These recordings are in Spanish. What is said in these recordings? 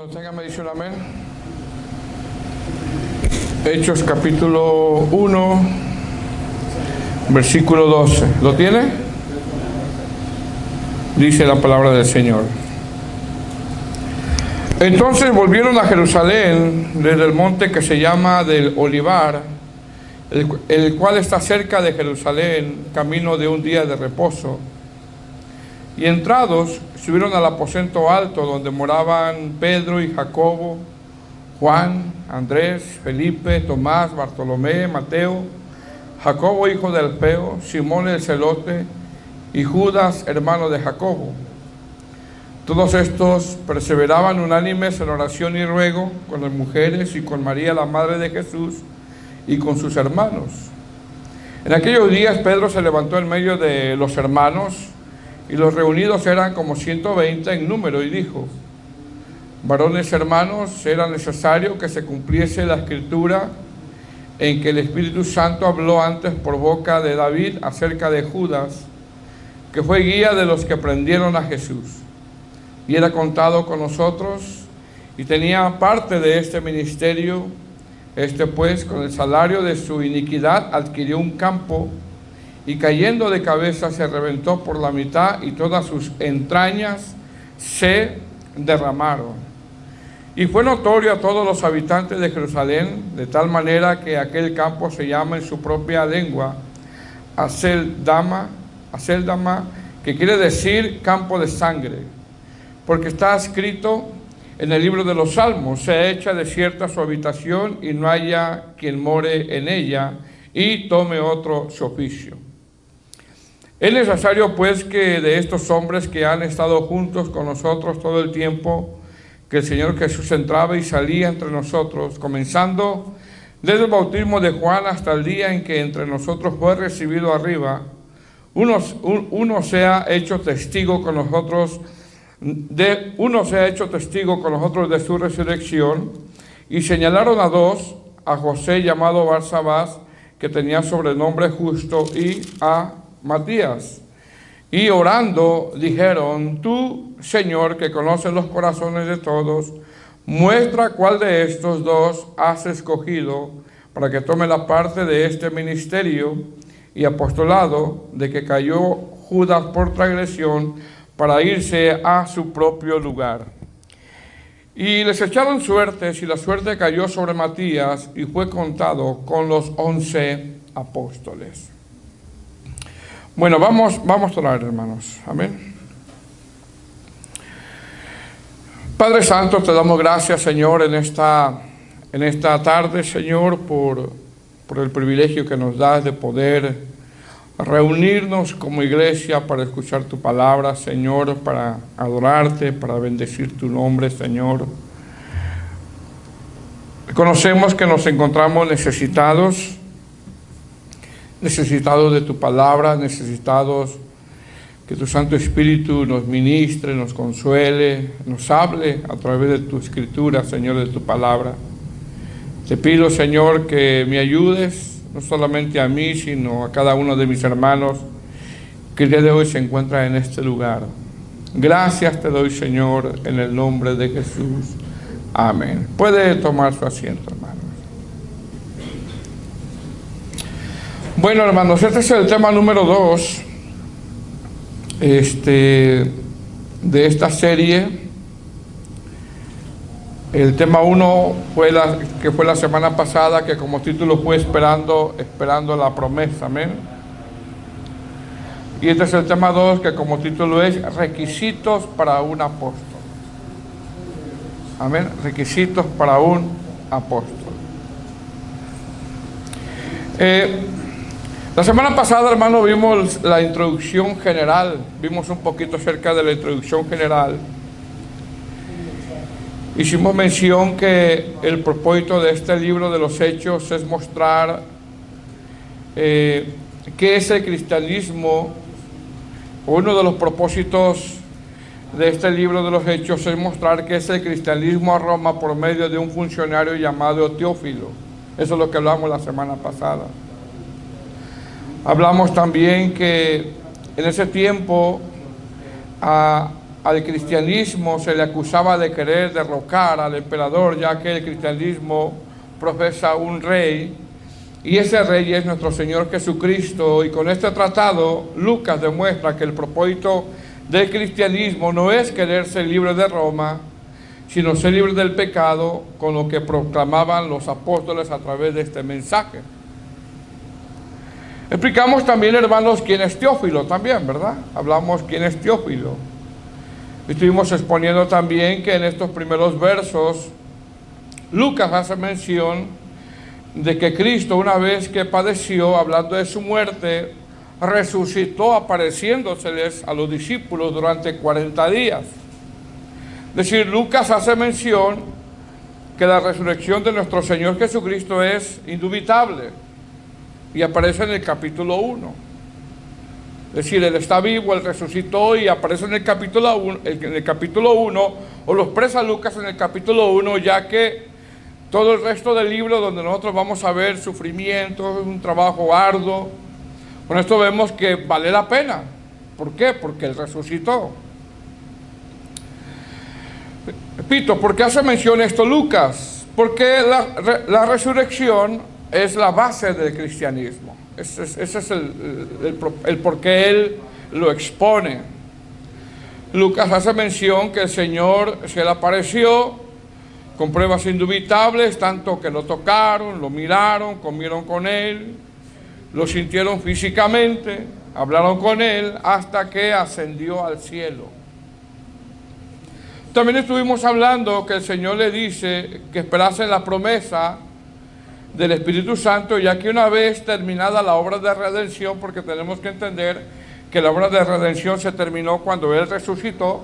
Cuando tengan me dice un amén. Hechos capítulo 1, versículo 12. ¿Lo tiene? Dice la palabra del Señor. Entonces volvieron a Jerusalén desde el monte que se llama del Olivar, el cual está cerca de Jerusalén, camino de un día de reposo. Y entrados, subieron al aposento alto donde moraban Pedro y Jacobo, Juan, Andrés, Felipe, Tomás, Bartolomé, Mateo, Jacobo hijo de Alfeo, Simón el celote y Judas hermano de Jacobo. Todos estos perseveraban unánimes en oración y ruego con las mujeres y con María la madre de Jesús y con sus hermanos. En aquellos días Pedro se levantó en medio de los hermanos, y los reunidos eran como 120 en número, y dijo: varones hermanos, era necesario que se cumpliese la escritura en que el Espíritu Santo habló antes por boca de David acerca de Judas, que fue guía de los que prendieron a Jesús, y era contado con nosotros, y tenía parte de este ministerio. Este pues, con el salario de su iniquidad, adquirió un campo, y cayendo de cabeza se reventó por la mitad, y todas sus entrañas se derramaron. Y fue notorio a todos los habitantes de Jerusalén, de tal manera que aquel campo se llama en su propia lengua Aceldama, que quiere decir campo de sangre, porque está escrito en el libro de los Salmos: sea hecha desierta su habitación, y no haya quien more en ella, y tome otro su oficio. Es necesario pues que de estos hombres que han estado juntos con nosotros todo el tiempo que el Señor Jesús entraba y salía entre nosotros, comenzando desde el bautismo de Juan hasta el día en que entre nosotros fue recibido arriba, uno sea hecho testigo con nosotros de su resurrección. Y señalaron a dos, a José llamado Barsabás, que tenía sobrenombre Justo, y a Matías. Y orando dijeron: tú, Señor, que conoces los corazones de todos, muestra cuál de estos dos has escogido para que tome la parte de este ministerio y apostolado, de que cayó Judas por transgresión, para irse a su propio lugar. Y les echaron suertes, y la suerte cayó sobre Matías, y fue contado con los 11 apóstoles. Bueno, vamos a orar, hermanos. Amén. Padre Santo, te damos gracias, Señor, en esta tarde, Señor, por el privilegio que nos das de poder reunirnos como iglesia para escuchar tu palabra, Señor, para adorarte, para bendecir tu nombre, Señor. Conocemos que nos encontramos necesitados de tu palabra, necesitados que tu Santo Espíritu nos ministre, nos consuele, nos hable a través de tu escritura, Señor, de tu palabra. Te pido, Señor, que me ayudes, no solamente a mí, sino a cada uno de mis hermanos que el día de hoy se encuentra en este lugar. Gracias te doy, Señor, en el nombre de Jesús. Amén. Puede tomar su asiento, hermano. Bueno, hermanos, este es el tema número 2 de esta serie. El tema 1 fue la semana pasada, que como título fue esperando la promesa. Amén. Y este es el tema 2, que como título es requisitos para un apóstol. Amén. Requisitos para un apóstol. La semana pasada, hermano, vimos la introducción general, vimos un poquito acerca de la introducción general. Hicimos mención que el propósito de este libro de los Hechos es mostrar qué es el cristianismo. Uno de los propósitos de este libro de los Hechos es mostrar qué es el cristianismo a Roma por medio de un funcionario llamado Teófilo. Eso es lo que hablamos la semana pasada. Hablamos también que en ese tiempo al cristianismo se le acusaba de querer derrocar al emperador, ya que el cristianismo profesa un rey, y ese rey es nuestro Señor Jesucristo. Y con este tratado, Lucas demuestra que el propósito del cristianismo no es querer ser libre de Roma, sino ser libre del pecado, con lo que proclamaban los apóstoles a través de este mensaje. Explicamos también, hermanos, quién es Teófilo también, ¿verdad? Hablamos quién es Teófilo. Estuvimos exponiendo también que en estos primeros versos Lucas hace mención de que Cristo, una vez que padeció, hablando de su muerte, resucitó apareciéndoseles a los discípulos durante 40 días. Es decir, Lucas hace mención que la resurrección de nuestro Señor Jesucristo es indubitable y aparece en el capítulo 1. Es decir, Él está vivo, Él resucitó y aparece en el capítulo 1, o lo expresa Lucas en el capítulo 1, ya que todo el resto del libro, donde nosotros vamos a ver sufrimiento, un trabajo arduo, con esto vemos que vale la pena. ¿Por qué? Porque Él resucitó. Repito, ¿por qué hace mención esto Lucas? Porque la resurrección es la base del cristianismo. Ese es el por qué él lo expone. Lucas hace mención que el Señor se le apareció con pruebas indubitables, tanto que lo tocaron, lo miraron, comieron con él, lo sintieron físicamente, hablaron con él, hasta que ascendió al cielo. También estuvimos hablando que el Señor le dice que esperase la promesa del Espíritu Santo, ya que una vez terminada la obra de redención, porque tenemos que entender que la obra de redención se terminó cuando Él resucitó,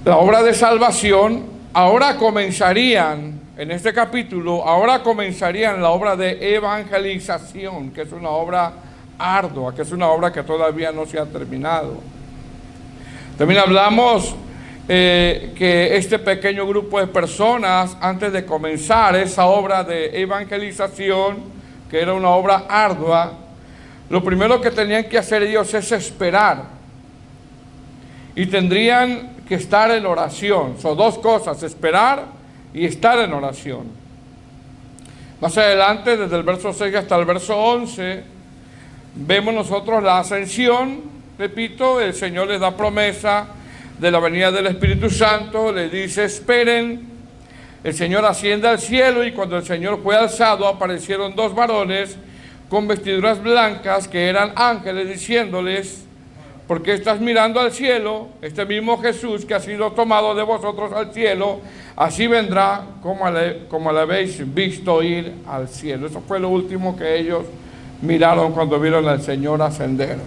la obra de salvación, ahora comenzarían, en este capítulo, ahora comenzarían la obra de evangelización, que es una obra ardua, que es una obra que todavía no se ha terminado. También hablamos que este pequeño grupo de personas, antes de comenzar esa obra de evangelización, que era una obra ardua, lo primero que tenían que hacer ellos es esperar, y tendrían que estar en oración. Son dos cosas: esperar y estar en oración. Más adelante, desde el verso 6 hasta el verso 11, vemos nosotros la ascensión. Repito, el Señor les da promesa de la venida del Espíritu Santo, les dice: esperen. El Señor asciende al cielo, y cuando el Señor fue alzado, aparecieron dos varones con vestiduras blancas, que eran ángeles, diciéndoles: ¿por qué estás mirando al cielo? Este mismo Jesús que ha sido tomado de vosotros al cielo, así vendrá como le habéis visto ir al cielo. Eso fue lo último que ellos miraron cuando vieron al Señor ascender.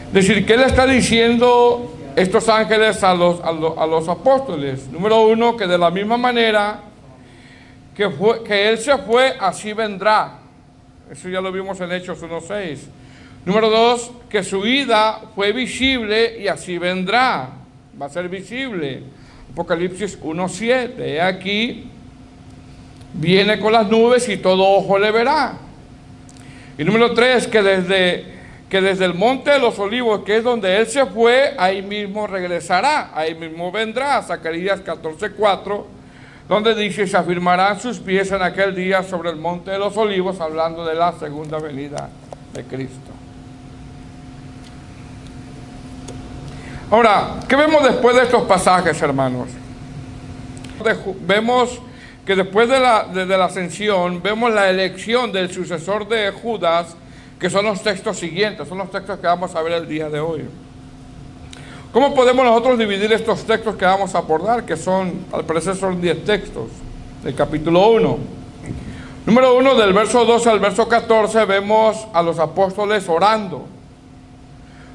Es decir, ¿qué le está diciendo estos ángeles a los apóstoles? Número uno, que de la misma manera que Él se fue, así vendrá. Eso ya lo vimos en Hechos 1:6. Número dos, que su ida fue visible y así vendrá. Va a ser visible. Apocalipsis 1:7. Aquí viene con las nubes y todo ojo le verá. Y número tres, que desde el monte de los olivos, que es donde Él se fue, ahí mismo regresará, ahí mismo vendrá. Zacarías 14:4, donde dice: se afirmarán sus pies en aquel día sobre el monte de los olivos, hablando de la segunda venida de Cristo. Ahora, ¿qué vemos después de estos pasajes, hermanos? Vemos que después de la ascensión, vemos la elección del sucesor de Judas, que son los textos siguientes, son los textos que vamos a ver el día de hoy. ¿Cómo podemos nosotros dividir estos textos que vamos a abordar? Que son, al parecer son 10 textos, del capítulo 1. Número 1, del verso 12 al verso 14, vemos a los apóstoles orando.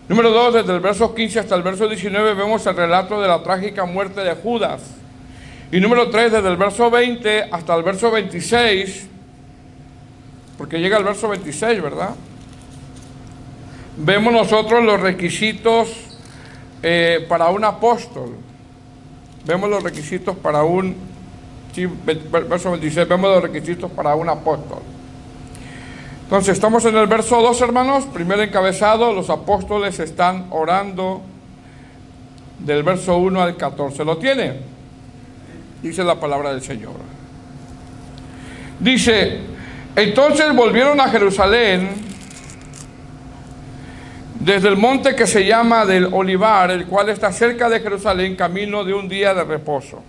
Número 2, desde el verso 15 hasta el verso 19, vemos el relato de la trágica muerte de Judas. Y número 3, desde el verso 20 hasta el verso 26, porque llega el verso 26, ¿verdad? Vemos nosotros los requisitos para un apóstol. Vemos los requisitos para verso 26, vemos los requisitos para un apóstol. Entonces, estamos en el verso 2, hermanos. Primer encabezado: los apóstoles están orando del verso 1 al 14. ¿Lo tiene? Dice la palabra del Señor. Dice: entonces volvieron a Jerusalén desde el monte que se llama del Olivar, el cual está cerca de Jerusalén, camino de un día de reposo.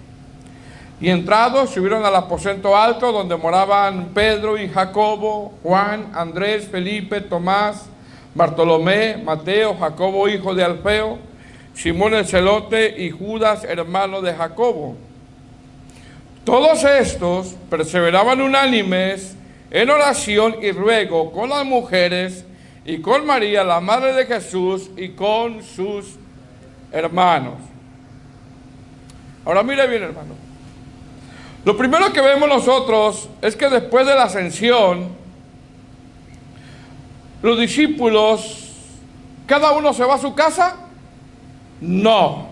Y entrados subieron al aposento alto donde moraban Pedro y Jacobo, Juan, Andrés, Felipe, Tomás, Bartolomé, Mateo, Jacobo hijo de Alfeo, Simón el celote y Judas hermano de Jacobo. Todos estos perseveraban unánimes en oración y ruego con las mujeres y con María, la madre de Jesús, y con sus hermanos. Ahora mire bien, hermano. Lo primero que vemos nosotros es que después de la ascensión, los discípulos, ¿cada uno se va a su casa? No.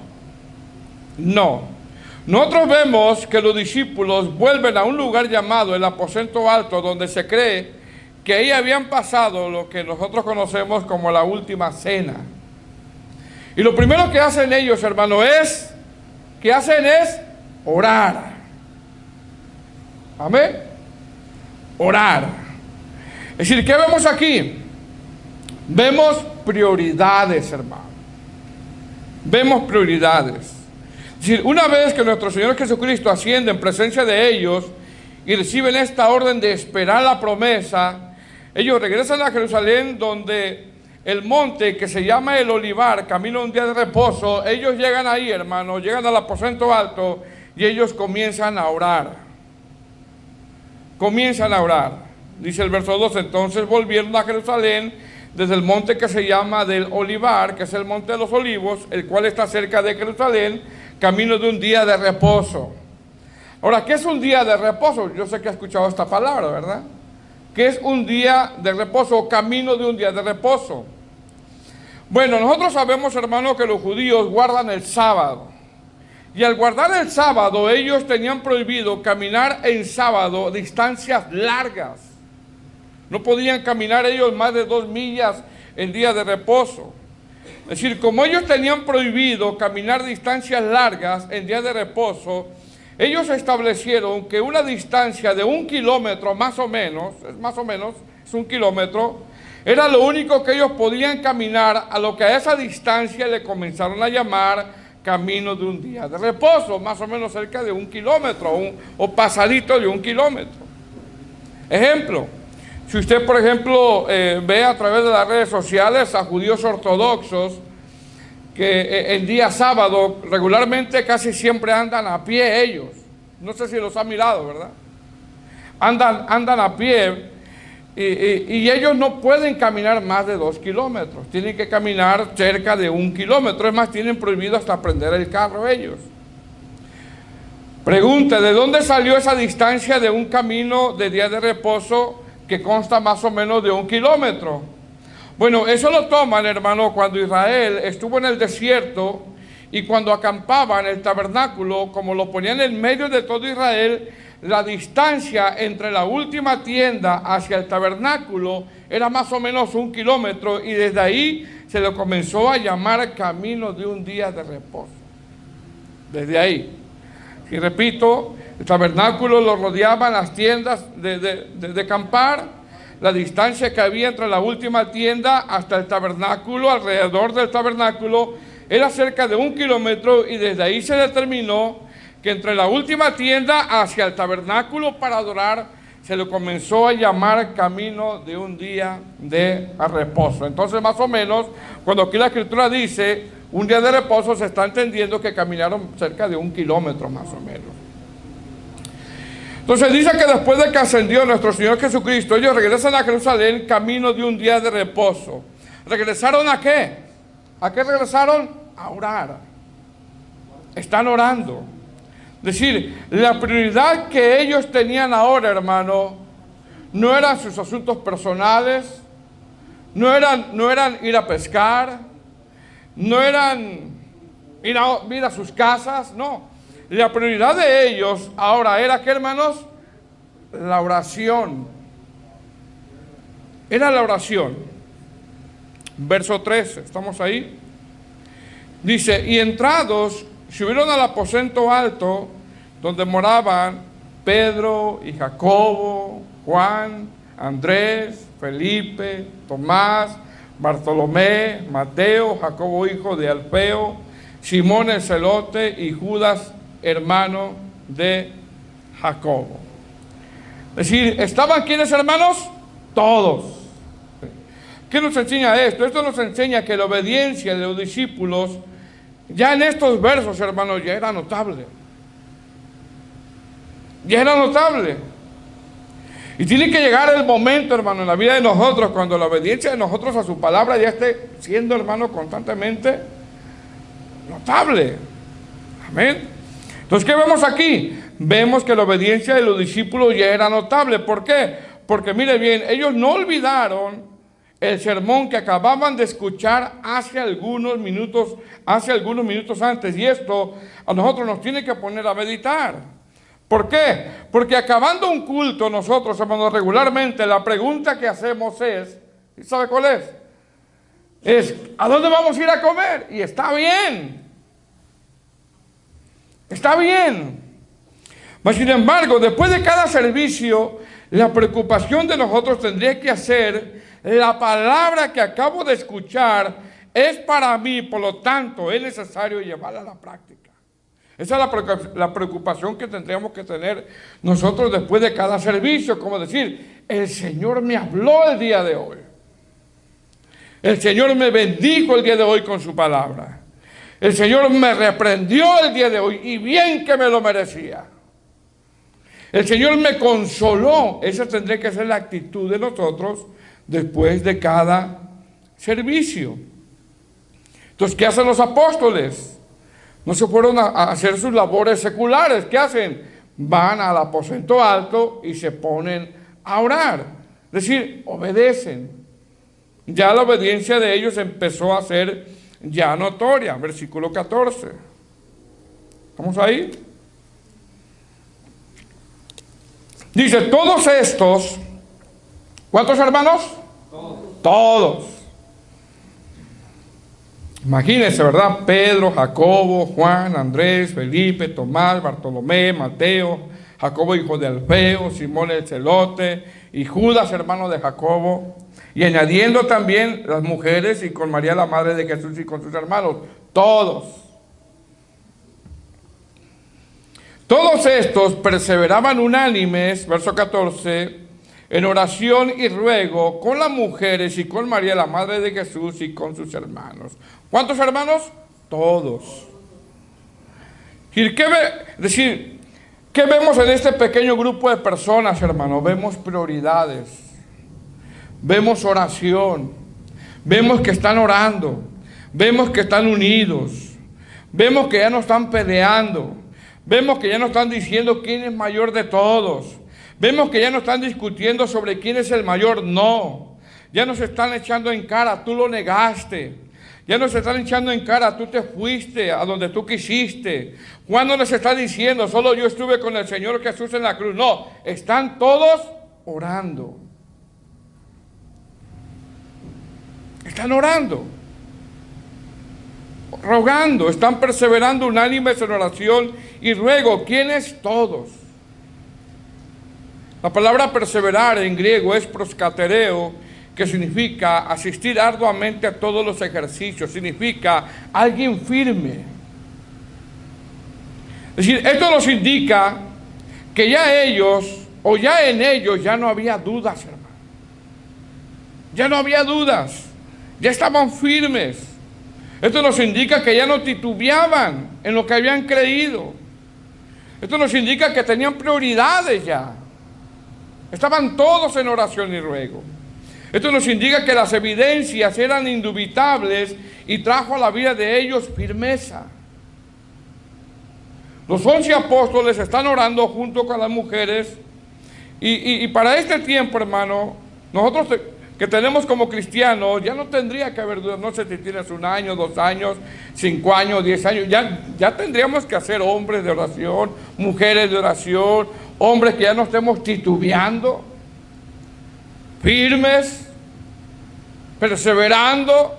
Nosotros vemos que los discípulos vuelven a un lugar llamado el aposento alto, donde se cree que ahí habían pasado lo que nosotros conocemos como la última cena. Y lo primero que hacen ellos, hermano, es orar. Amén. Orar. Es decir, ¿qué vemos aquí? Vemos prioridades, hermano. Vemos prioridades. Es decir, una vez que nuestro Señor Jesucristo asciende en presencia de ellos y reciben esta orden de esperar la promesa, ellos regresan a Jerusalén, donde el monte que se llama el Olivar, camino de un día de reposo. Ellos llegan ahí, hermano, llegan al aposento alto y ellos comienzan a orar. Comienzan a orar. Dice el verso 2, entonces volvieron a Jerusalén desde el monte que se llama del Olivar, que es el monte de los olivos, el cual está cerca de Jerusalén, camino de un día de reposo. Ahora, ¿qué es un día de reposo? Yo sé que ha escuchado esta palabra, ¿verdad? ¿Qué es un día de reposo o camino de un día de reposo? Bueno, nosotros sabemos, hermano, que los judíos guardan el sábado. Y al guardar el sábado, ellos tenían prohibido caminar en sábado distancias largas. No podían caminar ellos más de 2 millas en día de reposo. Es decir, como ellos tenían prohibido caminar distancias largas en día de reposo, ellos establecieron que una distancia de 1 kilómetro más o menos, es 1 kilómetro, era lo único que ellos podían caminar, a lo que a esa distancia le comenzaron a llamar camino de un día de reposo, más o menos cerca de 1 kilómetro o pasadito de 1 kilómetro. Ejemplo, si usted, por ejemplo, ve a través de las redes sociales a judíos ortodoxos que el día sábado regularmente casi siempre andan a pie ellos. No sé si los han mirado, ¿verdad? Andan a pie y ellos no pueden caminar más de 2 kilómetros. Tienen que caminar cerca de 1 kilómetro. Es más, tienen prohibido hasta prender el carro ellos. Pregunta, ¿de dónde salió esa distancia de un camino de día de reposo que consta más o menos de 1 kilómetro? Bueno, eso lo toman, hermano, cuando Israel estuvo en el desierto y cuando acampaba en el tabernáculo, como lo ponían en medio de todo Israel, la distancia entre la última tienda hacia el tabernáculo era más o menos 1 kilómetro, y desde ahí se le comenzó a llamar camino de un día de reposo. Desde ahí. Y repito, el tabernáculo lo rodeaban las tiendas de acampar. La distancia que había entre la última tienda hasta el tabernáculo, alrededor del tabernáculo, era cerca de 1 kilómetro, y desde ahí se determinó que entre la última tienda hacia el tabernáculo para adorar se le comenzó a llamar camino de un día de reposo. Entonces, más o menos, cuando aquí la Escritura dice un día de reposo, se está entendiendo que caminaron cerca de 1 kilómetro más o menos. Entonces dice que después de que ascendió nuestro Señor Jesucristo, ellos regresan a Jerusalén camino de un día de reposo. ¿Regresaron a qué? ¿A qué regresaron? A orar. Están orando. Es decir, la prioridad que ellos tenían ahora, hermano, no eran sus asuntos personales, no eran ir a pescar, no eran ir a sus casas, no. La prioridad de ellos ahora era, ¿qué, hermanos? La oración. Era la oración. Verso 13, ¿estamos ahí? Dice, y entrados, subieron al aposento alto, donde moraban Pedro y Jacobo, Juan, Andrés, Felipe, Tomás, Bartolomé, Mateo, Jacobo hijo de Alfeo, Simón el celote y Judas hermano de Jacobo. Es decir, ¿estaban quiénes, hermanos? Todos. ¿Qué nos enseña esto? Esto nos enseña que la obediencia de los discípulos, ya en estos versos, hermanos, ya era notable. Ya era notable. Y tiene que llegar el momento, hermano, en la vida de nosotros, cuando la obediencia de nosotros a su palabra ya esté siendo, hermano, constantemente notable. Amén. Entonces, ¿qué vemos aquí? Vemos que la obediencia de los discípulos ya era notable. ¿Por qué? Porque mire bien, ellos no olvidaron el sermón que acababan de escuchar hace algunos minutos antes. Y esto a nosotros nos tiene que poner a meditar. ¿Por qué? Porque acabando un culto nosotros, hermanos, regularmente la pregunta que hacemos es, ¿sabe cuál es? Es, ¿a dónde vamos a ir a comer? Y está bien. Está bien. Mas sin embargo, después de cada servicio, la preocupación de nosotros tendría que ser, la palabra que acabo de escuchar es para mí, por lo tanto, es necesario llevarla a la práctica. Esa es la preocupación que tendríamos que tener nosotros después de cada servicio, como decir, el Señor me habló el día de hoy. El Señor me bendijo el día de hoy con su palabra. El Señor me reprendió el día de hoy y bien que me lo merecía. El Señor me consoló. Esa tendría que ser la actitud de nosotros después de cada servicio. Entonces, ¿qué hacen los apóstoles? No se fueron a hacer sus labores seculares. ¿Qué hacen? Van al aposento alto y se ponen a orar. Es decir, obedecen. Ya la obediencia de ellos empezó a ser ya notoria. Versículo 14. ¿Estamos ahí? Dice, todos estos, ¿cuántos hermanos? Todos. Imagínense, ¿verdad? Pedro, Jacobo, Juan, Andrés, Felipe, Tomás, Bartolomé, Mateo, Jacobo hijo de Alfeo, Simón el celote y Judas hermano de Jacobo, y añadiendo también las mujeres y con María la madre de Jesús y con sus hermanos, todos. Todos estos perseveraban unánimes, verso 14, en oración y ruego con las mujeres y con María la madre de Jesús y con sus hermanos. ¿Cuántos hermanos? Todos. Es decir, ¿qué vemos en este pequeño grupo de personas, hermano? Vemos prioridades, vemos oración, vemos que están orando, vemos que están unidos, vemos que ya no están peleando, vemos que ya no están diciendo quién es mayor de todos, vemos que ya no están discutiendo sobre quién es el mayor, no, ya no se están echando en cara, tú lo negaste. Ya no se están echando en cara, tú te fuiste a donde tú quisiste. Juan no les está diciendo, solo yo estuve con el Señor Jesús en la cruz. No, están todos orando. Están orando, rogando, están perseverando unánimes en oración y ruego. ¿Quiénes? Todos. La palabra perseverar en griego es proskatereo, que significa asistir arduamente a todos los ejercicios, significa alguien firme. Es decir, esto nos indica que ya ellos, o ya en ellos, ya no había dudas, hermano. Ya no había dudas, ya estaban firmes. Esto nos indica que ya no titubeaban en lo que habían creído. Esto nos indica que tenían prioridades ya. Estaban todos en oración y ruego. Esto nos indica que las evidencias eran indubitables y trajo a la vida de ellos firmeza. Los 11 apóstoles están orando junto con las mujeres y para este tiempo, hermano, nosotros que tenemos como cristianos, ya no tendría que haber dudas. No sé si tienes 1 año, 2 años, 5 años, 10 años, ya tendríamos que hacer hombres de oración, mujeres de oración, hombres que ya no estemos titubeando, firmes, perseverando.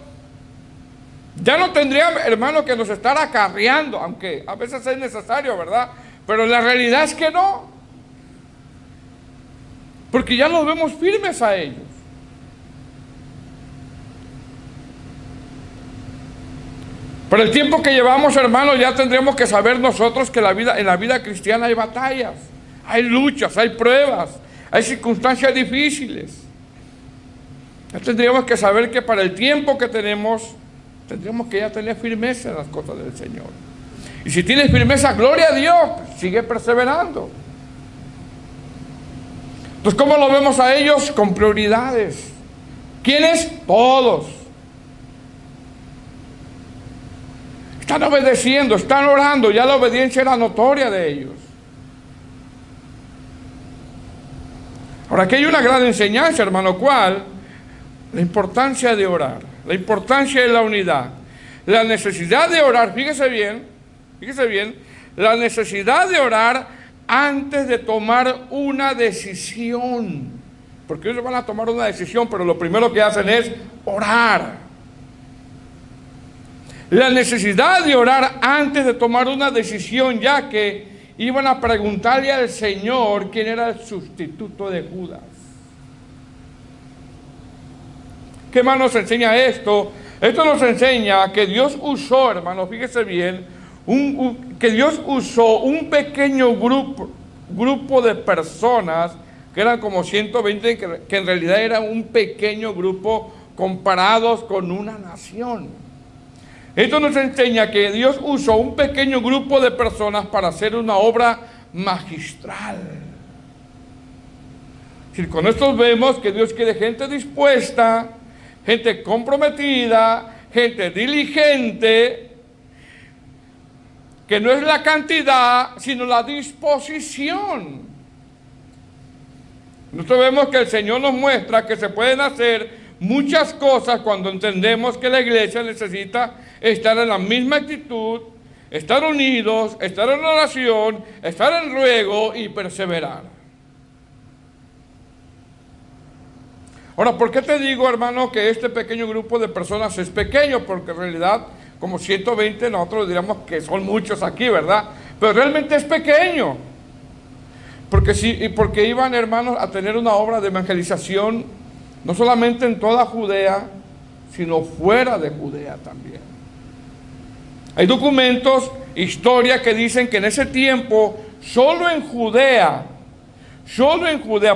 Ya no tendría, hermano, que nos estar acarreando, aunque a veces es necesario, ¿verdad? Pero la realidad es que no. Porque ya los vemos firmes a ellos. Pero el tiempo que llevamos, hermanos, ya tendremos que saber nosotros que en la vida cristiana hay batallas, hay luchas, hay pruebas, hay circunstancias difíciles. Ya tendríamos que saber que para el tiempo que tenemos, tendríamos que ya tener firmeza en las cosas del Señor. Y si tienes firmeza, gloria a Dios, sigue perseverando. Entonces, ¿cómo lo vemos a ellos? Con prioridades. ¿Quiénes? Todos. Están obedeciendo, están orando, ya la obediencia era notoria de ellos. Ahora, aquí hay una gran enseñanza, hermano, ¿cuál? La importancia de orar, la importancia de la unidad, la necesidad de orar, fíjese bien, la necesidad de orar antes de tomar una decisión, porque ellos van a tomar una decisión, pero lo primero que hacen es orar. La necesidad de orar antes de tomar una decisión, ya que iban a preguntarle al Señor quién era el sustituto de Judas. ¿Qué más nos enseña esto? Esto nos enseña que Dios usó, hermanos, fíjese bien, que Dios usó un pequeño grupo de personas, que eran como 120, que en realidad era un pequeño grupo comparados con una nación. Esto nos enseña que Dios usó un pequeño grupo de personas para hacer una obra magistral. Y con esto vemos que Dios quiere gente dispuesta, gente comprometida, gente diligente, que no es la cantidad, sino la disposición. Nosotros vemos que el Señor nos muestra que se pueden hacer muchas cosas cuando entendemos que la iglesia necesita estar en la misma actitud, estar unidos, estar en oración, estar en ruego y perseverar. Ahora, ¿por qué te digo, hermano, que este pequeño grupo de personas es pequeño? Porque en realidad, como 120, nosotros diríamos que son muchos aquí, ¿verdad? Pero realmente es pequeño. Porque iban, hermanos, a tener una obra de evangelización, no solamente en toda Judea, sino fuera de Judea también. Hay documentos, historias que dicen que en ese tiempo, solo en Judea,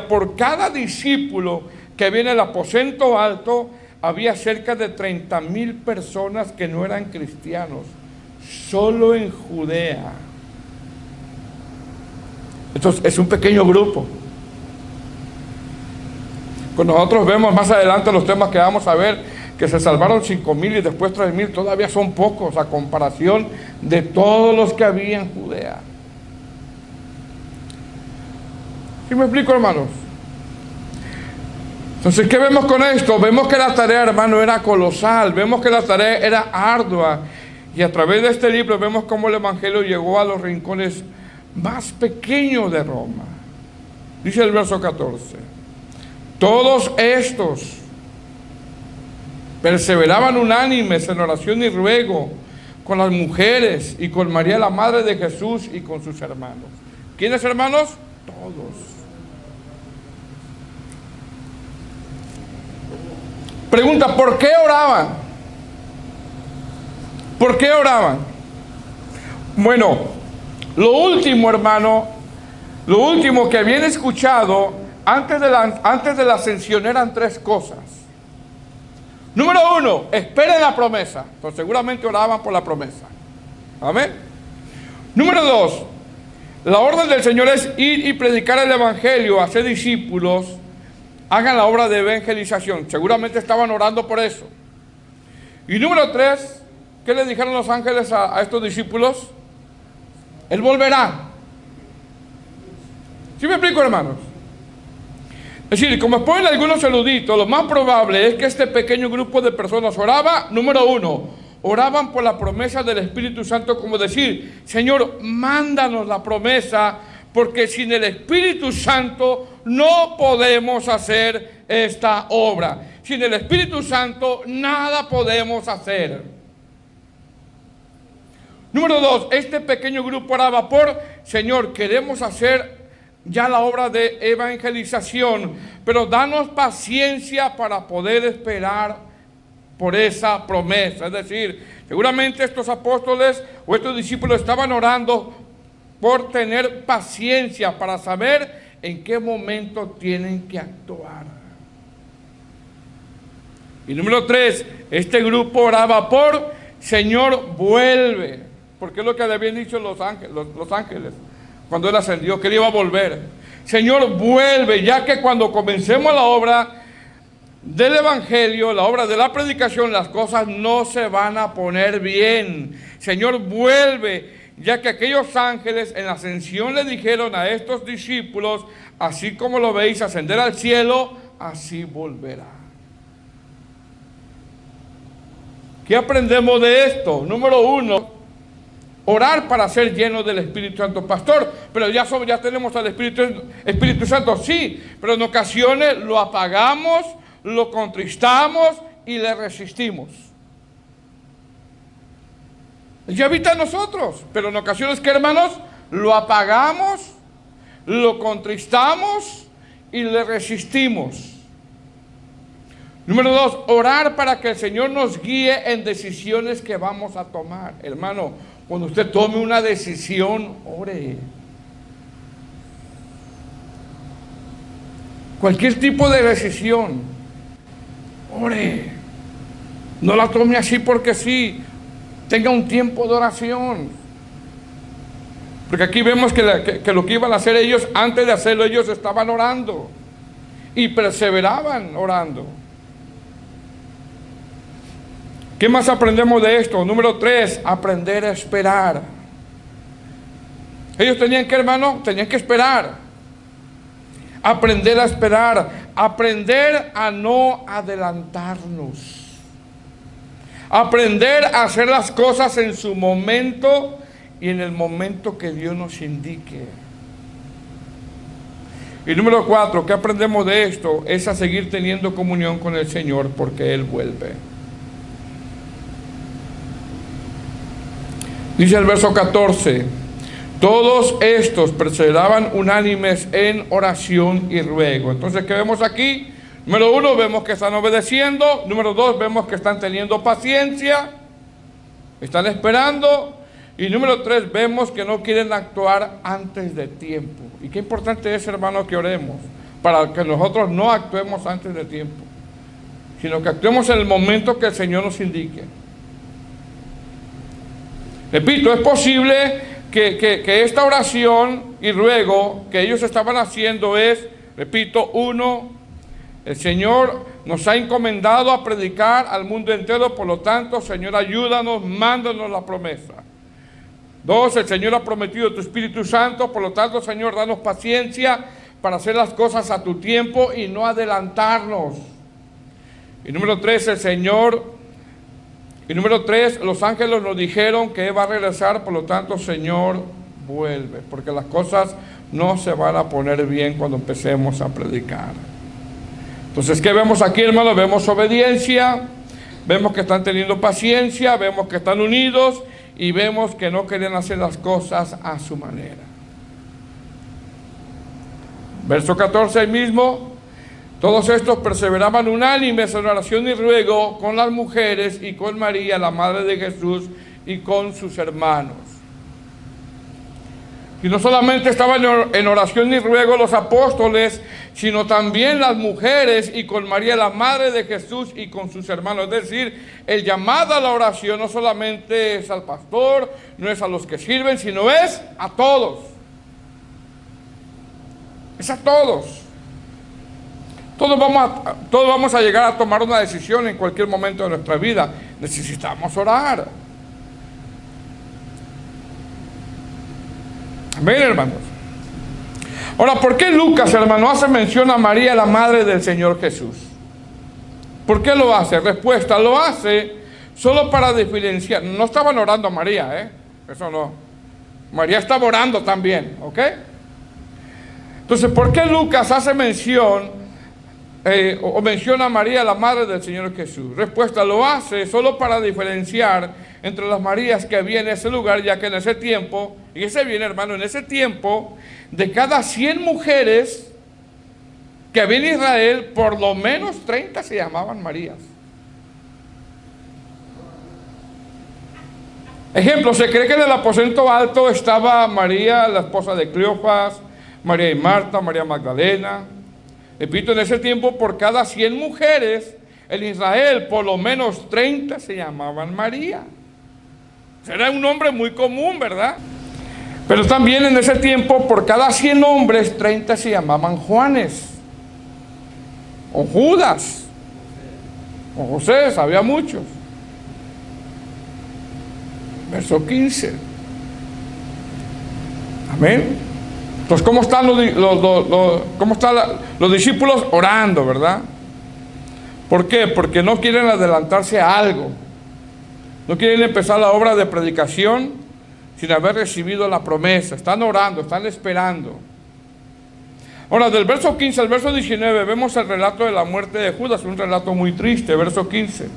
por cada discípulo que había en el aposento alto, había cerca de 30,000 personas que no eran cristianos, solo en Judea. Entonces, es un pequeño grupo. Cuando nosotros vemos más adelante los temas que vamos a ver, que se salvaron 5,000 y después 3,000, todavía son pocos a comparación de todos los que había en Judea. ¿Sí me explico, hermanos? Entonces, ¿qué vemos con esto? Vemos que la tarea, hermano, era colosal, vemos que la tarea era ardua, y a través de este libro vemos cómo el Evangelio llegó a los rincones más pequeños de Roma. Dice el verso 14: todos estos perseveraban unánimes en oración y ruego con las mujeres y con María, la madre de Jesús, y con sus hermanos. ¿Quiénes, hermanos? Todos. Pregunta: ¿por qué oraban? ¿Por qué oraban? Bueno, lo último, hermano, lo último que habían escuchado antes de la ascensión eran 3 cosas. Número 1, esperen la promesa. Entonces seguramente oraban por la promesa. Amén. Número 2, la orden del Señor es ir y predicar el Evangelio, hacer discípulos, hagan la obra de evangelización. Seguramente estaban orando por eso. Y número 3, ¿qué le dijeron los ángeles a estos discípulos? Él volverá. ¿Sí me explico, hermanos? Es decir, como ponen algunos eruditos, lo más probable es que este pequeño grupo de personas oraba, número 1, oraban por la promesa del Espíritu Santo, como decir: Señor, mándanos la promesa, porque sin el Espíritu Santo no podemos hacer esta obra. Sin el Espíritu Santo nada podemos hacer. Número 2, este pequeño grupo oraba por: Señor, queremos hacer ya la obra de evangelización, pero danos paciencia para poder esperar por esa promesa. Es decir, seguramente estos apóstoles o estos discípulos estaban orando por tener paciencia para saber en qué momento tienen que actuar. Y número 3, este grupo oraba por: Señor, vuelve, porque es lo que le habían dicho los ángeles cuando Él ascendió, que Él iba a volver. Señor, vuelve, ya que cuando comencemos la obra del Evangelio, la obra de la predicación, las cosas no se van a poner bien. Señor, vuelve, ya que aquellos ángeles en la ascensión le dijeron a estos discípulos: así como lo veis ascender al cielo, así volverá. ¿Qué aprendemos de esto? Número 1, orar para ser lleno del Espíritu Santo. Pastor, pero ya tenemos al Espíritu Santo. Sí, pero en ocasiones lo apagamos, lo contristamos y le resistimos. Él ya habita en nosotros, pero en ocasiones, ¿qué, hermanos? Lo apagamos, lo contristamos y le resistimos. Número 2, orar para que el Señor nos guíe en decisiones que vamos a tomar. Hermano, cuando usted tome una decisión, ore. Cualquier tipo de decisión, ore. No la tome así porque sí. Tenga un tiempo de oración. Porque aquí vemos que lo que iban a hacer ellos, antes de hacerlo, ellos estaban orando y perseveraban orando. ¿Qué más aprendemos de esto? Número 3, aprender a esperar. Ellos tenían que, hermano, tenían que esperar. Aprender a esperar. Aprender a no adelantarnos. Aprender a hacer las cosas en su momento y en el momento que Dios nos indique. Y número 4, ¿qué aprendemos de esto? Es a seguir teniendo comunión con el Señor porque Él vuelve. Dice el verso 14: todos estos perseveraban unánimes en oración y ruego. Entonces, ¿qué vemos aquí? Número 1, vemos que están obedeciendo. Número 2, vemos que están teniendo paciencia, están esperando. Y número 3, vemos que no quieren actuar antes de tiempo. Y qué importante es, hermano, que oremos para que nosotros no actuemos antes de tiempo, sino que actuemos en el momento que el Señor nos indique. Repito, es posible que esta oración y ruego que ellos estaban haciendo es, repito, 1, el Señor nos ha encomendado a predicar al mundo entero, por lo tanto, Señor, ayúdanos, mándanos la promesa. 2, el Señor ha prometido tu Espíritu Santo, por lo tanto, Señor, danos paciencia para hacer las cosas a tu tiempo y no adelantarnos. Y número 3, los ángeles nos dijeron que Él va a regresar, por lo tanto, Señor, vuelve, porque las cosas no se van a poner bien cuando empecemos a predicar. Entonces, ¿qué vemos aquí, hermano? Vemos obediencia, vemos que están teniendo paciencia, vemos que están unidos y vemos que no quieren hacer las cosas a su manera. Verso 14 ahí mismo: todos estos perseveraban unánimes en oración y ruego con las mujeres y con María, la madre de Jesús, y con sus hermanos. Y no solamente estaban en oración y ruego los apóstoles, sino también las mujeres y con María, la madre de Jesús, y con sus hermanos. Es decir, el llamado a la oración no solamente es al pastor, no es a los que sirven, sino es a todos. Es a todos. Todos vamos a llegar a tomar una decisión en cualquier momento de nuestra vida. Necesitamos orar. Amén, hermanos. Ahora, ¿por qué Lucas, hermano, hace mención a María, la madre del Señor Jesús? ¿Por qué lo hace? Respuesta: lo hace solo para diferenciar. No estaban orando a María, eso no. María estaba orando también, ¿ok? Entonces, ¿por qué Lucas hace mención o menciona a María, la madre del Señor Jesús? Respuesta: lo hace solo para diferenciar entre las Marías que había en ese lugar, ya que en ese tiempo, y ese bien hermano, en ese tiempo, de cada 100 mujeres que había en Israel, por lo menos 30 se llamaban Marías. Ejemplo, se cree que en el aposento alto estaba María, la esposa de Cleofas, María y Marta, María Magdalena. Repito, en ese tiempo por cada 100 mujeres en Israel, por lo menos 30 se llamaban María. Era un nombre muy común, ¿verdad? Pero también en ese tiempo por cada 100 hombres, 30 se llamaban Juanes, o Judas, o José, había muchos. Verso 15. Amén. Entonces, ¿cómo están los discípulos orando, verdad? ¿Por qué? Porque no quieren adelantarse a algo. No quieren empezar la obra de predicación sin haber recibido la promesa. Están orando, están esperando. Ahora, del verso 15 al verso 19 vemos el relato de la muerte de Judas, un relato muy triste. Verso 15.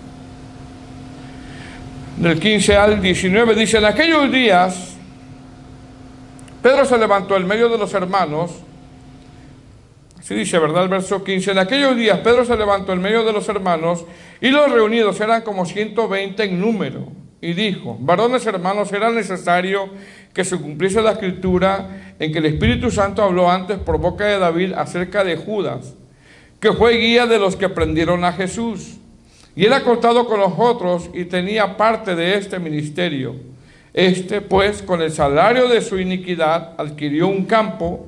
Del 15 al 19 dice: en aquellos días Pedro se levantó en medio de los hermanos. Así dice, ¿verdad? El verso 15. En aquellos días Pedro se levantó en medio de los hermanos, y los reunidos eran como 120 en número, y dijo: varones hermanos, era necesario que se cumpliese la escritura en que el Espíritu Santo habló antes por boca de David acerca de Judas, que fue guía de los que prendieron a Jesús, y era contado con los otros y tenía parte de este ministerio. Este, pues, con el salario de su iniquidad adquirió un campo,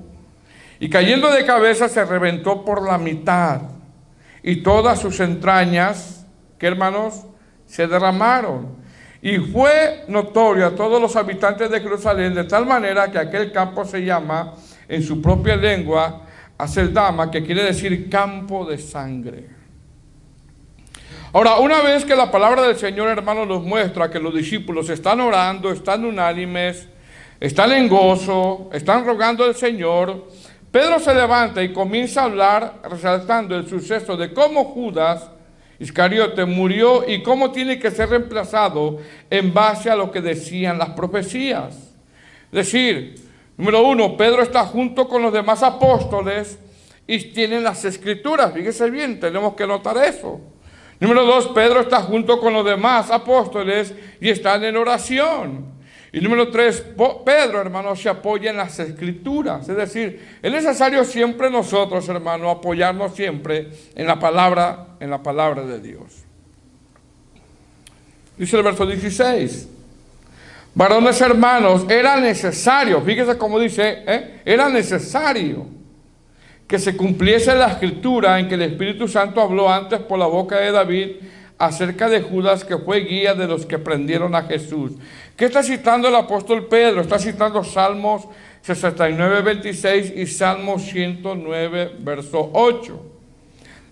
y cayendo de cabeza se reventó por la mitad, y todas sus entrañas, ¿qué hermanos? Se derramaron. Y fue notorio a todos los habitantes de Jerusalén, de tal manera que aquel campo se llama en su propia lengua Aceldama, que quiere decir campo de sangre. Ahora, una vez que la palabra del Señor, hermano, nos muestra que los discípulos están orando, están unánimes, están en gozo, están rogando al Señor, Pedro se levanta y comienza a hablar resaltando el suceso de cómo Judas Iscariote murió y cómo tiene que ser reemplazado en base a lo que decían las profecías. Es decir, número uno, Pedro está junto con los demás apóstoles y tienen las escrituras. Fíjese bien, tenemos que notar eso. Número dos, Pedro está junto con los demás apóstoles y están en oración. Y número tres, Pedro, hermano, se apoya en las escrituras. Es decir, es necesario siempre nosotros, hermano, apoyarnos siempre en la palabra de Dios. Dice el verso 16. Varones hermanos, era necesario, fíjese cómo dice, era necesario que se cumpliese la escritura en que el Espíritu Santo habló antes por la boca de David acerca de Judas, que fue guía de los que prendieron a Jesús. ¿Qué está citando el apóstol Pedro? Está citando Salmos 69, 26 y Salmos 109, verso 8.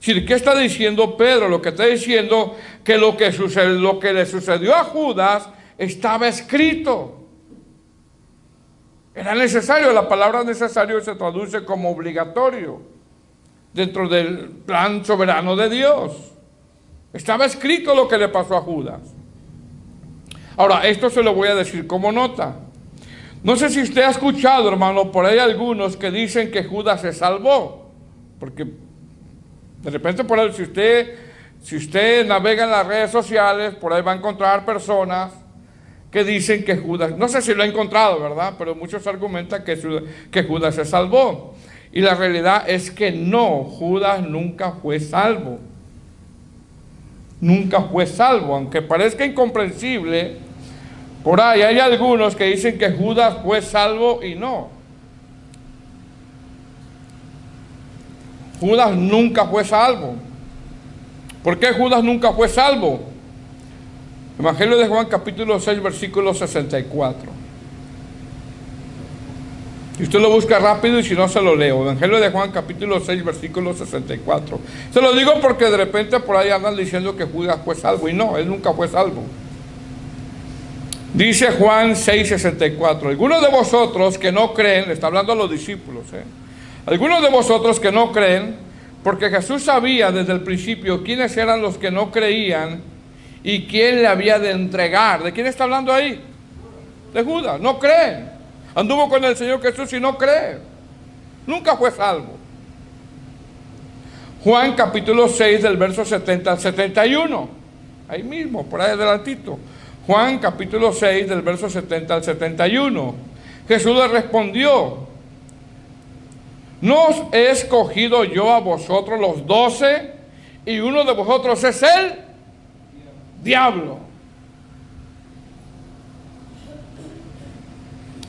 ¿Qué está diciendo Pedro? Lo que está diciendo que lo que le sucedió a Judas estaba escrito. Era necesario. La palabra necesario se traduce como obligatorio dentro del plan soberano de Dios. Estaba escrito lo que le pasó a Judas. Ahora, esto se lo voy a decir como nota. No sé si usted ha escuchado, hermano, por ahí algunos que dicen que Judas se salvó. Porque de repente por ahí, si usted navega en las redes sociales, por ahí va a encontrar personas que dicen que Judas, no sé si lo ha encontrado, ¿verdad? Pero muchos argumentan que Judas se salvó. Y la realidad es que no, Judas nunca fue salvo. Nunca fue salvo, aunque parezca incomprensible. Por ahí hay algunos que dicen que Judas fue salvo y no. Judas nunca fue salvo. ¿Por qué Judas nunca fue salvo? Evangelio de Juan capítulo 6 versículo 64. Y usted lo busca rápido y si no se lo leo. Evangelio de Juan capítulo 6 versículo 64. Se lo digo porque de repente por ahí andan diciendo que Judas fue salvo y no, él nunca fue salvo. Dice Juan 6, 64. Algunos de vosotros que no creen, le está hablando a los discípulos, algunos de vosotros que no creen, porque Jesús sabía desde el principio quiénes eran los que no creían y quién le había de entregar. ¿De quién está hablando ahí? De Judas. No cree. Anduvo con el Señor Jesús y no cree. Nunca fue salvo. Juan capítulo 6 del verso 70 al 71. Ahí mismo, por ahí adelantito. Juan capítulo 6 del verso 70 al 71. Jesús le respondió: ¿no os he escogido yo a vosotros los 12 y uno de vosotros es el diablo?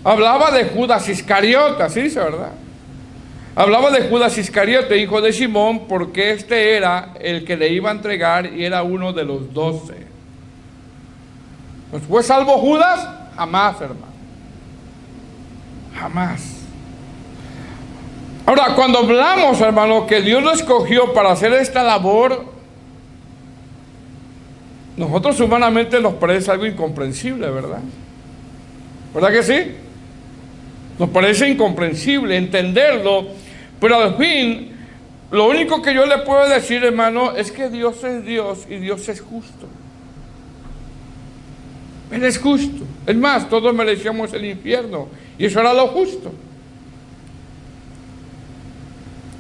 Hablaba de Judas Iscariote, así dice, ¿verdad? Hablaba de Judas Iscariote, hijo de Simón, porque este era el que le iba a entregar y era uno de los 12. ¿Pues fue salvo Judas? Jamás, hermano. Jamás. Ahora, cuando hablamos, hermano, que Dios lo escogió para hacer esta labor, nosotros humanamente nos parece algo incomprensible, ¿verdad? ¿Verdad que sí? Nos parece incomprensible entenderlo, pero al fin, lo único que yo le puedo decir, hermano, es que Dios es Dios y Dios es justo. Él es justo. Es más, todos merecíamos el infierno y eso era lo justo.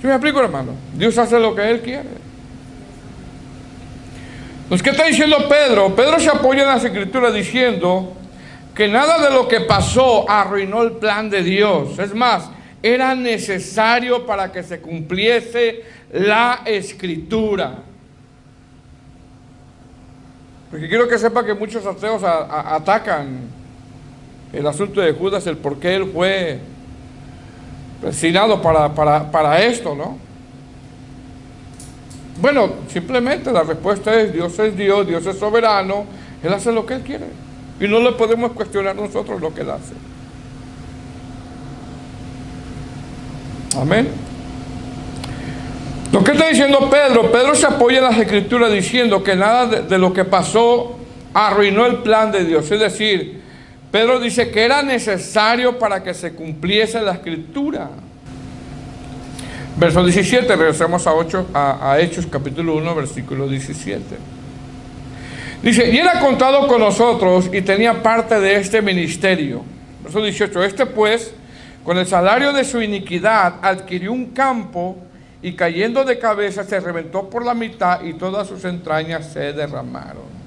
¿Sí me explico, hermano? Dios hace lo que Él quiere. Entonces, ¿qué está diciendo Pedro? Pedro se apoya en las Escrituras diciendo que nada de lo que pasó arruinó el plan de Dios. Es más, era necesario para que se cumpliese la Escritura. Porque quiero que sepa que muchos ateos atacan el asunto de Judas, el por qué él fue destinado para esto, ¿no? Bueno, simplemente la respuesta es: Dios es Dios, Dios es soberano, Él hace lo que Él quiere. Y no le podemos cuestionar nosotros lo que Él hace. Amén. Lo que está diciendo Pedro, Pedro se apoya en las Escrituras diciendo que nada de lo que pasó arruinó el plan de Dios. Es decir, Pedro dice que era necesario para que se cumpliese la Escritura. Verso 17, regresamos a Hechos capítulo 1, versículo 17. Dice: y era contado con nosotros y tenía parte de este ministerio. Verso 18, este pues, con el salario de su iniquidad, adquirió un campo y cayendo de cabeza se reventó por la mitad y todas sus entrañas se derramaron.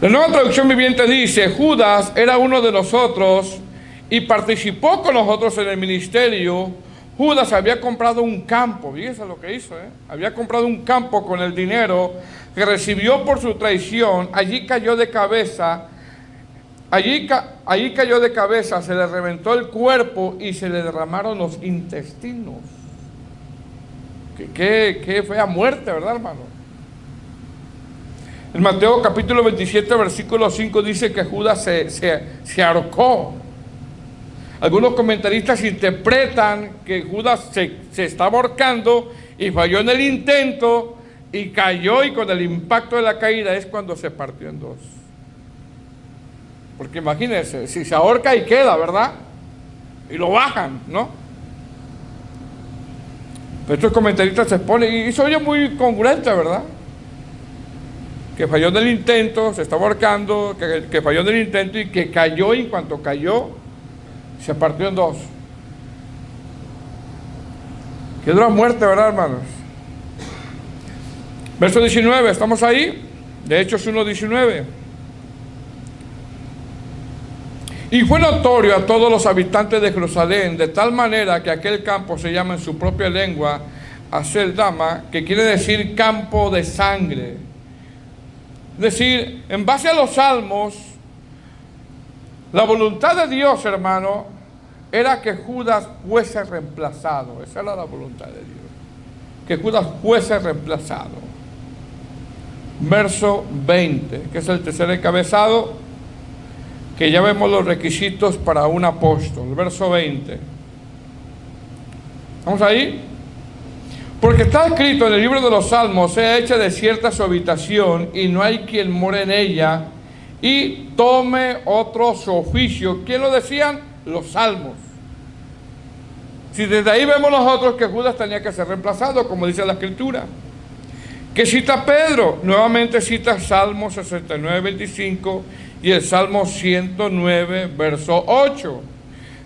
La Nueva Traducción Viviente dice: Judas era uno de nosotros y participó con nosotros en el ministerio. Judas había comprado un campo, fíjense lo que hizo, había comprado un campo con el dinero que recibió por su traición. Allí cayó de cabeza, allí cayó de cabeza, se le reventó el cuerpo y se le derramaron los intestinos. Qué fea muerte, ¿verdad, hermano? En Mateo capítulo 27, versículo 5 dice que Judas se ahorcó. Algunos comentaristas interpretan que Judas se estaba ahorcando y falló en el intento y cayó, y con el impacto de la caída es cuando se partió en dos. Porque imagínense, si se ahorca y queda, ¿verdad? Y lo bajan, ¿no? Pero estos comentaristas se ponen, y eso oye muy congruente, ¿verdad? Que falló en el intento, se estaba ahorcando, que falló en el intento y que cayó, y en cuanto cayó, se partió en dos. Qué dura muerte, ¿verdad, hermanos? Verso 19, ¿estamos ahí? De Hechos 1:19. Y fue notorio a todos los habitantes de Jerusalén, de tal manera que aquel campo se llama en su propia lengua Aceldama, que quiere decir campo de sangre. Es decir, en base a los salmos, la voluntad de Dios, hermano, era que Judas fuese reemplazado. Esa era la voluntad de Dios, que Judas fuese reemplazado. Verso 20, que es el tercer encabezado, que ya vemos los requisitos para un apóstol. Verso 20. ¿Vamos ahí? Porque está escrito en el libro de los Salmos: sea hecha desierta su habitación y no hay quien more en ella, y tome otro su oficio. ¿Quién lo decían? Los Salmos. Si desde ahí vemos nosotros que Judas tenía que ser reemplazado, como dice la Escritura. ¿Qué cita Pedro? Nuevamente cita Salmo 69, 25 y el Salmo 109, verso 8.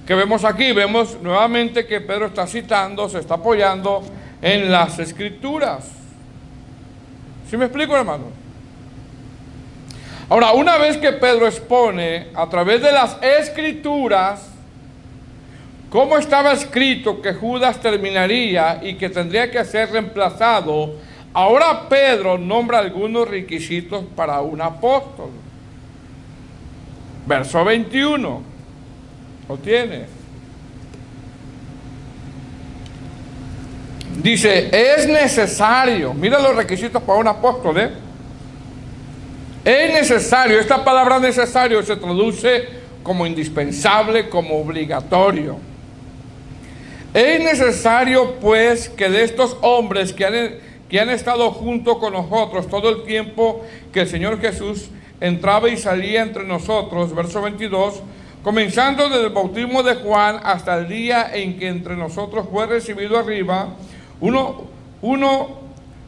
¿Qué vemos aquí? Vemos nuevamente que Pedro está citando, se está apoyando en las Escrituras. ¿Sí me explico, hermano? Ahora, una vez que Pedro expone a través de las Escrituras cómo estaba escrito que Judas terminaría y que tendría que ser reemplazado, ahora Pedro nombra algunos requisitos para un apóstol. Verso 21. ¿Lo tiene? Dice, es necesario, mira los requisitos para un apóstol, es necesario, esta palabra necesario se traduce como indispensable, como obligatorio. Es necesario pues que de estos hombres que han estado junto con nosotros todo el tiempo que el Señor Jesús entraba y salía entre nosotros, verso 22, comenzando desde el bautismo de Juan hasta el día en que entre nosotros fue recibido arriba, uno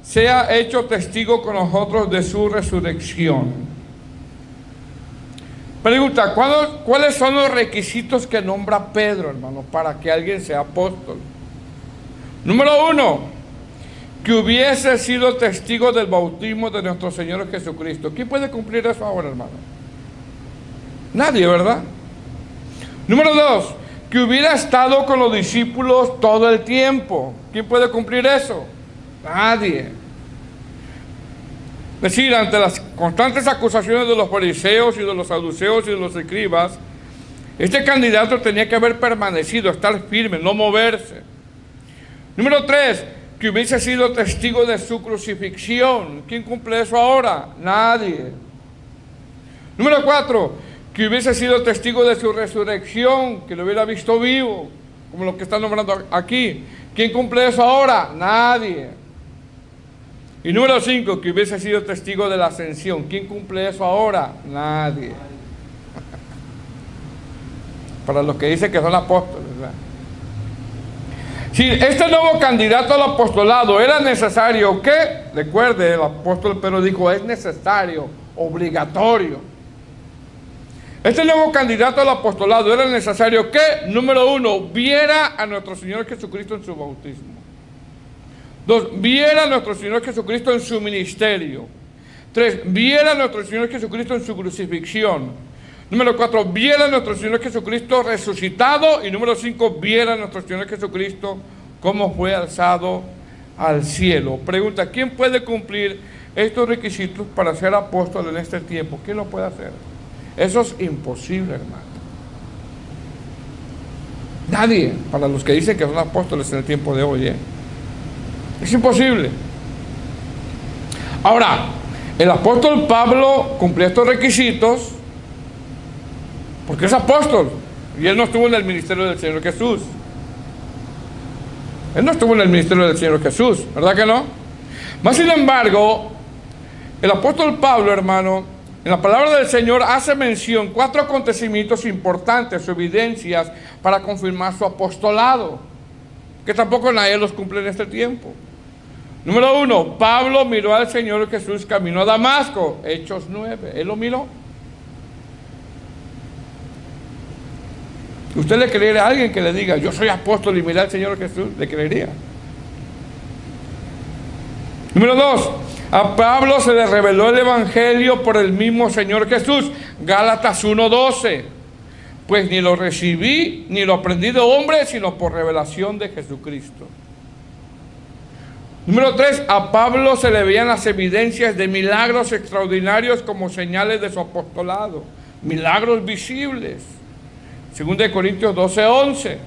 sea hecho testigo con nosotros de su resurrección. Pregunta, ¿cuáles son los requisitos que nombra Pedro, hermano, para que alguien sea apóstol? Número 1, que hubiese sido testigo del bautismo de nuestro Señor Jesucristo. ¿Quién puede cumplir eso ahora, hermano? Nadie, ¿verdad? Número 2, que hubiera estado con los discípulos todo el tiempo. ¿Quién puede cumplir eso? Nadie. Es decir, ante las constantes acusaciones de los fariseos y de los saduceos y de los escribas, este candidato tenía que haber permanecido, estar firme, no moverse. Número 3, que hubiese sido testigo de su crucifixión. ¿Quién cumple eso ahora? Nadie. Número 4, que hubiese sido testigo de su resurrección, que lo hubiera visto vivo, como lo que está nombrando aquí. ¿Quién cumple eso ahora? Nadie. Y número 5, que hubiese sido testigo de la ascensión. ¿Quién cumple eso ahora? Nadie. Para los que dicen que son apóstoles, ¿verdad? Si este nuevo candidato al apostolado era necesario, ¿qué? Recuerde, el apóstol Pedro dijo, es necesario, obligatorio. Este nuevo candidato al apostolado era necesario que, número 1, viera a nuestro Señor Jesucristo en su bautismo. 2, viera a nuestro Señor Jesucristo en su ministerio. 3, viera a nuestro Señor Jesucristo en su crucifixión. Número 4, viera a nuestro Señor Jesucristo resucitado. Y número 5, viera a nuestro Señor Jesucristo cómo fue alzado al cielo. Pregunta, ¿quién puede cumplir estos requisitos para ser apóstol en este tiempo? ¿Quién lo puede hacer? Eso es imposible, hermano. Nadie, para los que dicen que son apóstoles en el tiempo de hoy, es imposible. Ahora, el apóstol Pablo cumplió estos requisitos porque es apóstol y él no estuvo en el ministerio del Señor Jesús. Él no estuvo en el ministerio del Señor Jesús, ¿verdad que no? Más sin embargo, el apóstol Pablo, hermano, en la palabra del Señor hace mención 4 acontecimientos importantes o evidencias para confirmar su apostolado, que tampoco nadie los cumple en este tiempo. Número 1, Pablo miró al Señor Jesús camino a Damasco, Hechos 9, él lo miró. ¿Usted le creería a alguien que le diga, yo soy apóstol y miré al Señor Jesús? ¿Le creería? Número 2, a Pablo se le reveló el Evangelio por el mismo Señor Jesús, Gálatas 1:12. Pues ni lo recibí ni lo aprendí de hombre, sino por revelación de Jesucristo. Número 3, a Pablo se le veían las evidencias de milagros extraordinarios como señales de su apostolado, milagros visibles. 2 Corintios 12:11.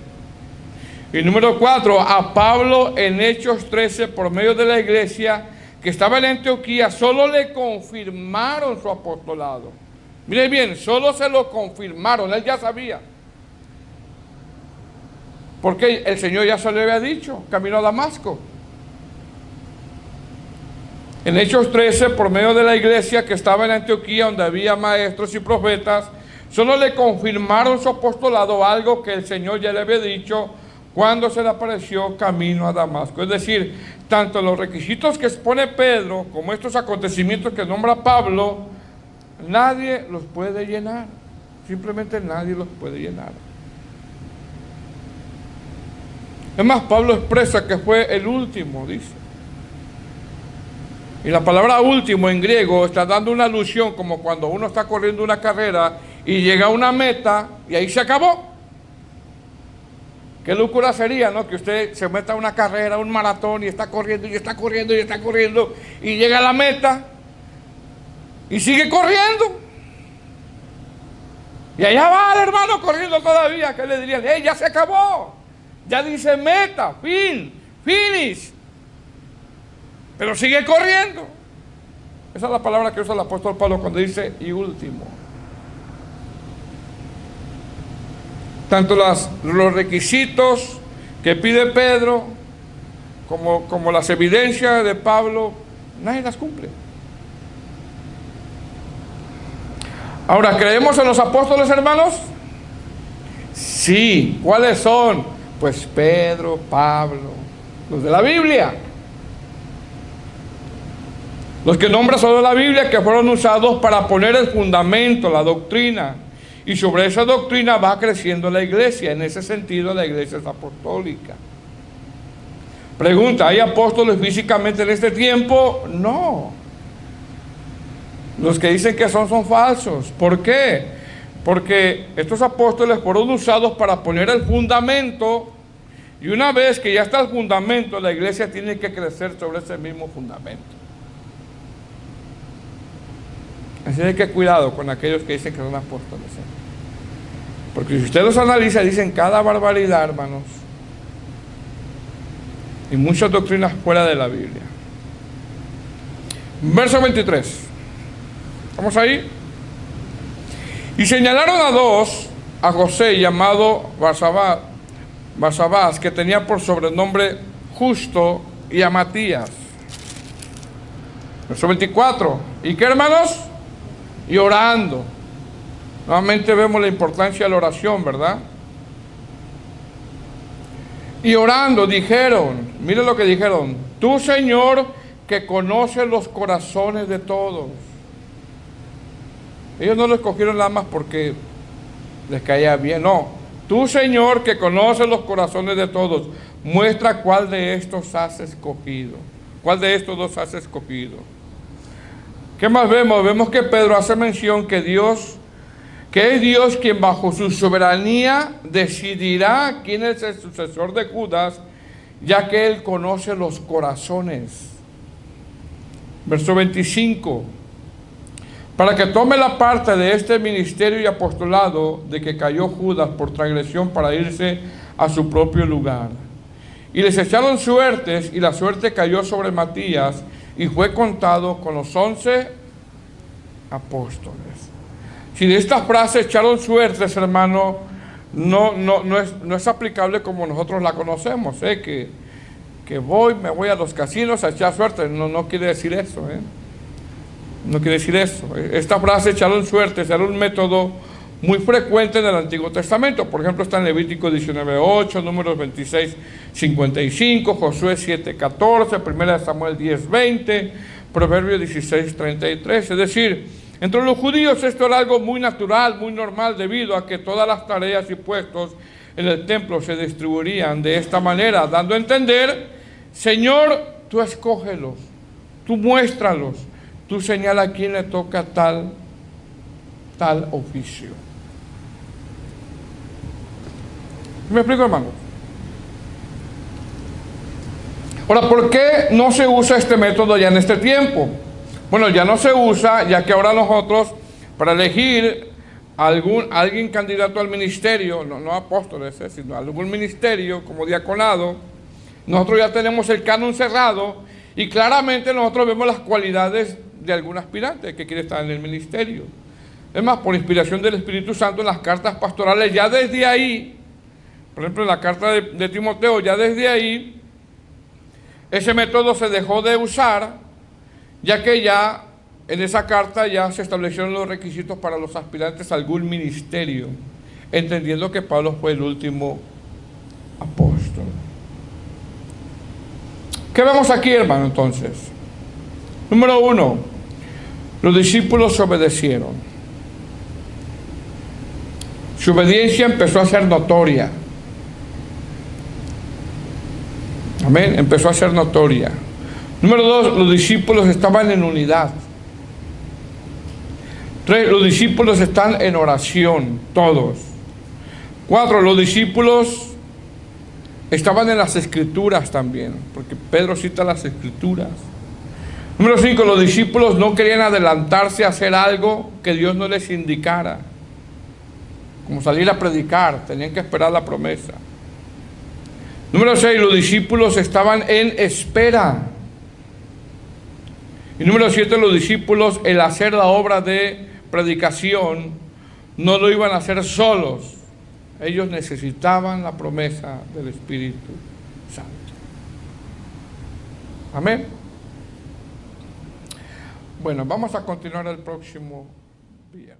Y número 4, a Pablo en Hechos 13, por medio de la iglesia que estaba en Antioquía, solo le confirmaron su apostolado. Miren bien, solo se lo confirmaron, él ya sabía. Porque el Señor ya se le había dicho, camino a Damasco. En Hechos 13, por medio de la iglesia que estaba en Antioquía, donde había maestros y profetas, solo le confirmaron su apostolado, algo que el Señor ya le había dicho cuando se le apareció camino a Damasco. Es decir, tanto los requisitos que expone Pedro como estos acontecimientos que nombra Pablo, nadie los puede llenar. Simplemente nadie los puede llenar. Es más, Pablo expresa que fue el último, dice. Y la palabra último en griego está dando una alusión como cuando uno está corriendo una carrera y llega a una meta y ahí se acabó. Qué locura sería, ¿no? Que usted se meta a una carrera, un maratón y está corriendo y está corriendo y está corriendo y llega a la meta y sigue corriendo. Y allá va el hermano corriendo todavía. ¿Qué le dirían? ¡Hey, ya se acabó! Ya dice meta, fin, finish. Pero sigue corriendo. Esa es la palabra que usa el apóstol Pablo cuando dice y último. Tanto los requisitos que pide Pedro como las evidencias de Pablo, nadie las cumple. Ahora, ¿creemos en los apóstoles, hermanos? Sí. ¿Cuáles son? Pues Pedro, Pablo, los de la Biblia. Los que nombra solo la Biblia, que fueron usados para poner el fundamento, la doctrina. Y sobre esa doctrina va creciendo la iglesia. En ese sentido, la iglesia es apostólica. Pregunta, ¿hay apóstoles físicamente en este tiempo? No. Los que dicen que son falsos. ¿Por qué? Porque estos apóstoles fueron usados para poner el fundamento. Y una vez que ya está el fundamento, la iglesia tiene que crecer sobre ese mismo fundamento. Así que cuidado con aquellos que dicen que son apóstoles. Porque si usted los analiza, dicen cada barbaridad, hermanos. Y muchas doctrinas fuera de la Biblia. Verso 23. ¿Estamos ahí? Y señalaron a dos, a José llamado Barsabás, que tenía por sobrenombre Justo, y a Matías. Verso 24. ¿Y qué, hermanos? Y orando. Nuevamente vemos la importancia de la oración, ¿verdad? Y orando dijeron, mire lo que dijeron: tú, Señor, que conoces los corazones de todos. Ellos no lo escogieron nada más porque les caía bien, no. Tú, Señor, que conoces los corazones de todos, muestra cuál de estos has escogido. ¿Cuál de estos dos has escogido? ¿Qué más vemos? Vemos que Pedro hace mención que es Dios quien bajo su soberanía decidirá quién es el sucesor de Judas, ya que Él conoce los corazones. Verso 25. Para que tome la parte de este ministerio y apostolado de que cayó Judas por transgresión para irse a su propio lugar. Y les echaron suertes, y la suerte cayó sobre Matías, y fue contado con los 11 apóstoles. Si de esta frase echaron suertes, hermano, no es aplicable como nosotros la conocemos, que me voy a los casinos a echar suerte. No quiere decir eso, No quiere decir eso. Esta frase, echaron suertes, era un método muy frecuente en el Antiguo Testamento. Por ejemplo, está en Levítico 19:8, Números 26:55, Josué 7:14, 1 Samuel 10:20, Proverbios 16:33. Es decir, entre los judíos esto era algo muy natural, muy normal, debido a que todas las tareas y puestos en el templo se distribuirían de esta manera, dando a entender: Señor, tú escógelos, tú muéstralos, tú señala a quién le toca tal oficio. ¿Me explico, hermano? Ahora, ¿por qué no se usa este método ya en este tiempo? Bueno, ya no se usa, ya que ahora nosotros, para elegir alguien candidato al ministerio, no apóstoles, sino a algún ministerio como diaconado, nosotros ya tenemos el canon cerrado y claramente nosotros vemos las cualidades de algún aspirante que quiere estar en el ministerio. Es más, por inspiración del Espíritu Santo, en las cartas pastorales, ya desde ahí, por ejemplo en la carta de Timoteo, ya desde ahí, ese método se dejó de usar, ya que ya en esa carta ya se establecieron los requisitos para los aspirantes a algún ministerio, entendiendo que Pablo fue el último apóstol. esto. ¿Qué vemos aquí, hermano, entonces? Número 1, los discípulos obedecieron. Su obediencia empezó a ser notoria. Amén, empezó a ser notoria. Número 2, los discípulos estaban en unidad. 3, los discípulos están en oración, todos. 4, los discípulos estaban en las Escrituras también, porque Pedro cita las Escrituras. Número 5, los discípulos no querían adelantarse a hacer algo que Dios no les indicara, como salir a predicar, tenían que esperar la promesa. Número 6, los discípulos estaban en espera. Y número 7, los discípulos, el hacer la obra de predicación, no lo iban a hacer solos. Ellos necesitaban la promesa del Espíritu Santo. Amén. Bueno, vamos a continuar el próximo día.